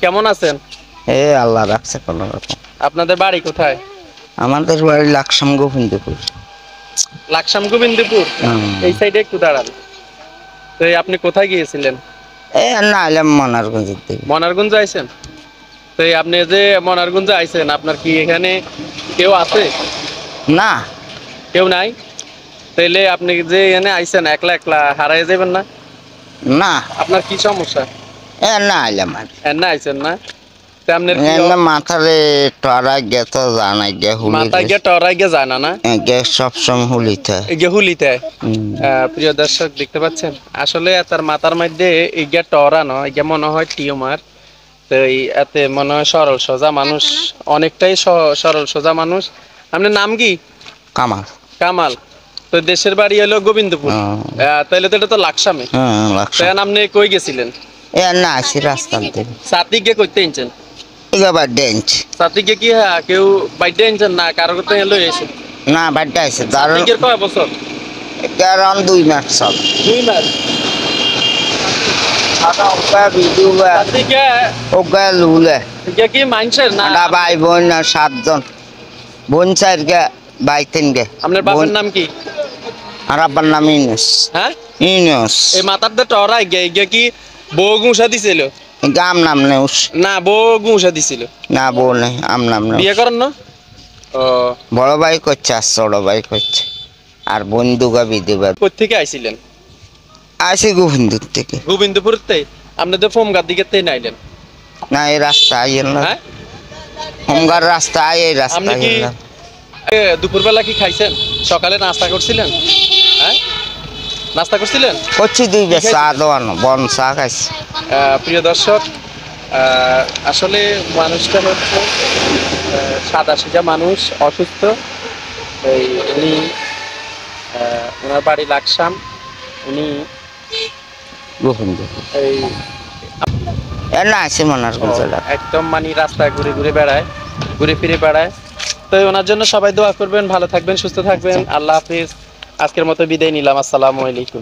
কেমন আছেন? আল্লাহ রাখছে কোনো রকম। আপনাদের বাড়ি কোথায়? আমাদের বাড়ি লাকসাম গোবিন্দপুর। লাকসাম গোবিন্দপুর, এই সাইডে একটু দাঁড়ান। তো আপনি কোথায় গিয়েছিলেন? না এলাম মনারগঞ্জের দিকে। মনারগঞ্জ আইছেন? তো আপনি যে মনারগঞ্জে আইছেন, আপনার কি এখানে কেউ আছে? না কেউ নাই? তাইলে আপনি যে এখানে আইছেন একলা একলা হারাই যাবেন না? না আপনার কি সমস্যা? না এলাম আর না আইছেন না? তো আপনার কি মাথারে টরাই গে তো জানাই গে মাথায় গিয়ে টরাই গিয়ে যায় না? না গে সবসময় হুলিতে হুলিতে। প্রিয় দর্শক দেখতে পাচ্ছেন, আসলে তার মাথার মধ্যে ইগা টরা নয়, ইগা মনে হয় টিউমার। তো এতে মনে হয় সরল সোজা মানুষ, অনেকটাই সরল সোজা মানুষ। আপনার নাম কি? কামাল। কামাল। তো দেশের বাড়ি হলো গোবিন্দপুর। তাইলে তো এটা তো লাকসামে। তাই আপনি কই গেছিলেন? না আসি রাস্তার দিকে। সাতিকে কইতে আনছেন? এবার ডেঞ্চ সাতিকে কি কেউ বাইডে আনছেন না কারো করতে লই এসে? না বাড়িতে আছে সাতিকের কয় বছর? কারণ 2 মাস সব 2 মাস। সাতিকে ওকে লুলে ইগা কি মাইনছেন না? ভাই বোন 7 জন, বোন 4 গে, ভাই 3 গে। আপনার বাবার নাম কি? আর আব্বার নাম ইউনুস। হ্যাঁ ইউনুস। এই মাথার দে টরাই গে ইগা কি বউ গুঁসা দিছিল? গাম নাম নেউস। না বউ গুঁসা দিছিল। না বউ নেই, আম নাম নেই। বিয়ে করেন না? ও বড় ভাই করছে আর ছোট ভাই করছে, আর বন্ধুগা বিধবা। কই থেকে আইছিলেন? আসি গোবিন্দপুর থেকে। গোবিন্দপুর তে? আপনি তো ফোমগার দিকে তে নাইলেন না এই রাস্তা আইয়েন না, হ্যাঁ? হোমগার রাস্তা এই রাস্তা আপনি কি আইয়েন না। দুপুরবেলা কি খাইছেন? সকালে নাস্তা করছিলেন? হ্যাঁ নাস্তা করছিলেন? করছি 2 বে চা দোয়ানো বন চা খাইছি। প্রিয় দর্শক, আসলে মানুষটা হচ্ছে সাদা সিধা মানুষ, অসুস্থ। এই উনি ওনার বাড়ি লাকসাম। উনি গোবিন্দপুর এই না আসি মনারগঞ্জ জেলা। একদম মানে রাস্তায় ঘুরে ঘুরে বেড়ায়, ঘুরে ফিরে বেড়ায়। তো ওনার জন্য সবাই দোয়া করবেন, ভালো থাকবেন, সুস্থ থাকবেন। আল্লাহ হাফিজ। আজকের মতো বিদায় নিলাম। আসসালামু আলাইকুম।